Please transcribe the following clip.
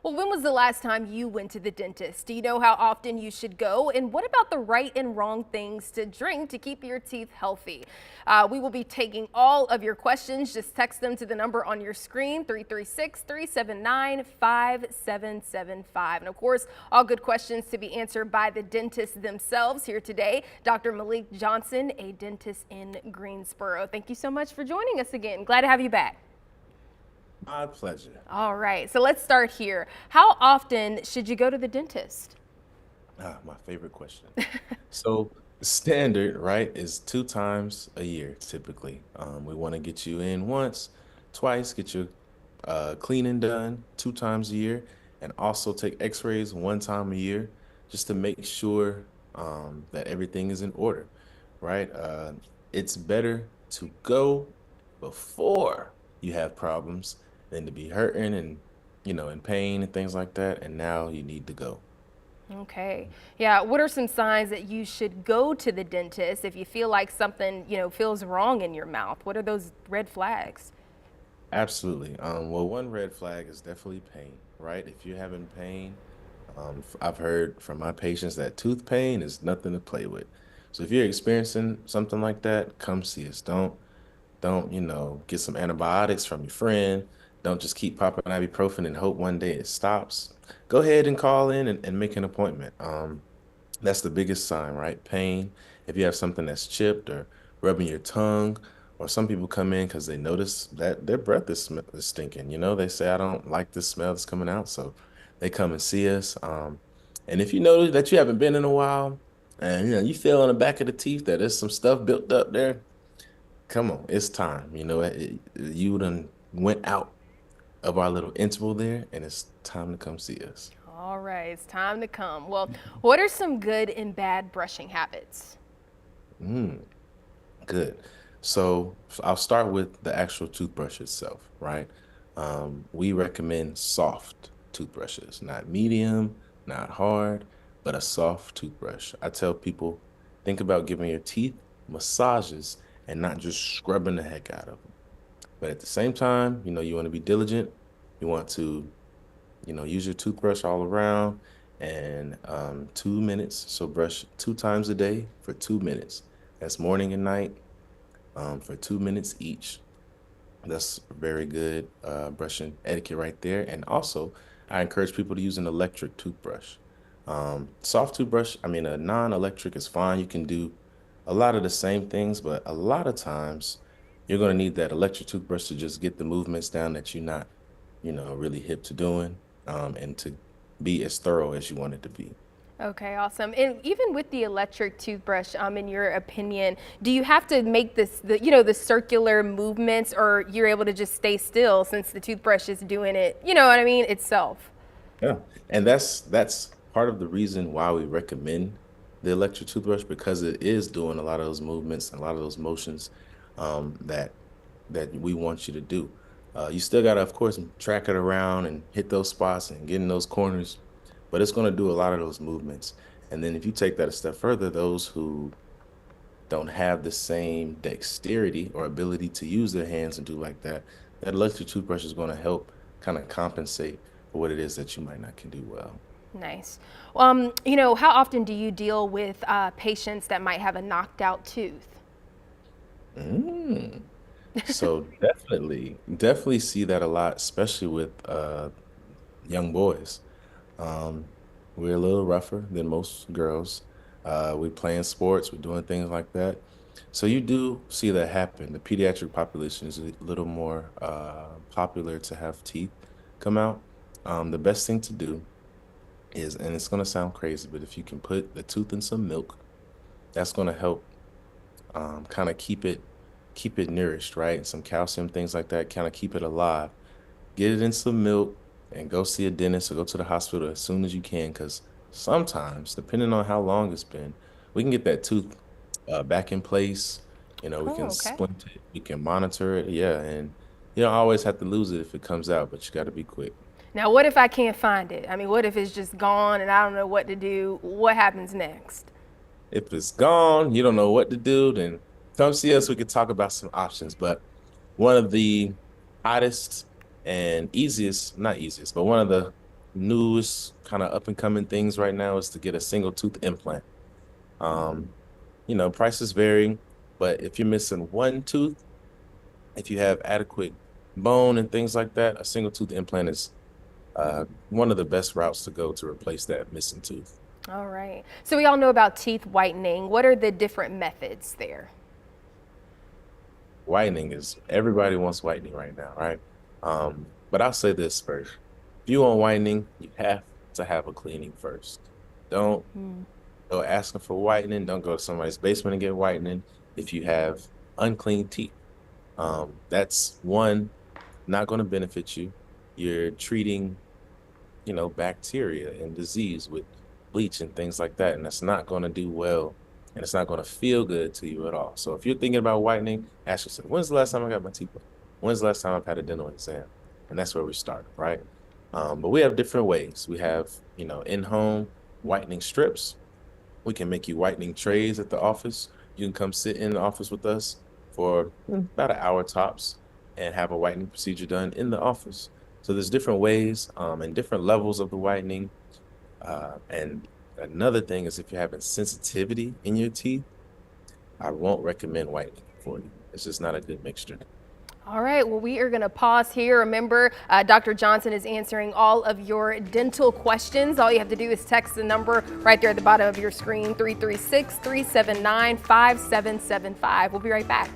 Well, when was the last time you went to the dentist? Do you know how often you should go? And what about the right and wrong things to drink to keep your teeth healthy? We will be taking all of your questions. Just text them to the number on your screen, 336-379-5775. And of course, all good questions to be answered by the dentists themselves here today. Dr. Malik Johnson, a dentist in Greensboro. Thank you so much for joining us again. Glad to have you back. My pleasure. All right, so let's start here. How often should you go to the dentist? My favorite question. So the standard, right, is 2 times a year typically. We want to get you in once, twice, get your cleaning done 2 times a year, and also take X-rays 1 time a year, just to make sure that everything is in order, right? It's better to go before you have problems than to be hurting and in pain and things like that, and now you need to go. Okay. Yeah, what are some signs that you should go to the dentist if you feel like something, feels wrong in your mouth? What are those red flags? Absolutely. Well, one red flag is definitely pain, right? If you're having pain, I've heard from my patients that tooth pain is nothing to play with. So if you're experiencing something like that, come see us. Don't get some antibiotics from your friend. Don't just keep popping ibuprofen and hope one day it stops. Go ahead and call in and make an appointment. That's the biggest sign, right? Pain. If you have something that's chipped or rubbing your tongue, or some people come in because they notice that their breath is stinking. They say, I don't like this smell that's coming out. So they come and see us. And if you notice that you haven't been in a while and you feel on the back of the teeth that there's some stuff built up there, come on, it's time. You done went out of our little interval there, and it's time to come see us. All right, it's time to come. Well, what are some good and bad brushing habits? Mm. Good. So I'll start with the actual toothbrush itself, right? We recommend soft toothbrushes, not medium, not hard, but a soft toothbrush. I tell people, think about giving your teeth massages and not just scrubbing the heck out of them. But at the same time, you want to be diligent. You want to, use your toothbrush all around and 2 minutes. So brush 2 times a day for 2 minutes. That's morning and night for 2 minutes each. That's very good brushing etiquette right there. And also, I encourage people to use an electric toothbrush. Soft toothbrush, I mean, a non-electric is fine. You can do a lot of the same things, but a lot of times you're going to need that electric toothbrush to just get the movements down that you're not, really hip to doing, and to be as thorough as you want it to be. Okay, awesome. And even with the electric toothbrush, in your opinion, do you have to make the circular movements, or you're able to just stay still since the toothbrush is doing it, you know what I mean, itself? Yeah. And that's part of the reason why we recommend the electric toothbrush, because it is doing a lot of those movements and a lot of those motions that we want you to do. You still gotta, of course, track it around and hit those spots and get in those corners, but it's gonna do a lot of those movements. And then if you take that a step further, those who don't have the same dexterity or ability to use their hands and do like that, that electric toothbrush is gonna help kind of compensate for what it is that you might not can do well. Nice. How often do you deal with patients that might have a knocked out tooth? Mm. So definitely see that a lot, especially with young boys. Um, we're a little rougher than most girls. We playing sports, we're doing things like that. So you do see that happen. The pediatric population is a little more popular to have teeth come out. The best thing to do is, and it's gonna sound crazy, but if you can put the tooth in some milk, that's gonna help kind of keep it nourished, right? Some calcium, things like that, kind of keep it alive. Get it in some milk and go see a dentist or go to the hospital as soon as you can, because sometimes, depending on how long it's been, we can get that tooth back in place. We Oh, can okay. splint it, we can monitor it, yeah, and you don't always have to lose it if it comes out, but you got to be quick. Now, what if I can't find it? I mean, what if it's just gone and I don't know what to do? What happens next? If it's gone, you don't know what to do, then come see us. We could talk about some options. But one of the hottest and easiest, not easiest, but one of the newest kind of up and coming things right now is to get a single tooth implant. Um, prices vary, but if you're missing one tooth, if you have adequate bone and things like that, a single tooth implant is one of the best routes to go to replace that missing tooth. All right. So we all know about teeth whitening. What are the different methods there? Whitening is everybody wants whitening right now, right? But I'll say this first. If you want whitening, you have to have a cleaning first. Don't go asking for whitening. Don't go to somebody's basement and get whitening if you have unclean teeth. That's one, not going to benefit you. You're treating, bacteria and disease with bleach and things like that, and that's not going to do well, and it's not going to feel good to you at all. So if you're thinking about whitening, ask yourself, when's the last time I got my teeth whitened? When's the last time I've had a dental exam? And that's where we start, right? But we have different ways. We have, in-home whitening strips. We can make you whitening trays at the office. You can come sit in the office with us for about an hour tops and have a whitening procedure done in the office. So there's different ways and different levels of the whitening. And another thing is if you're having sensitivity in your teeth, I won't recommend whitening for you. It's just not a good mixture. All right, well, we are going to pause here. Remember, Dr. Johnson is answering all of your dental questions. All you have to do is text the number right there at the bottom of your screen, 336-379-5775. We'll be right back.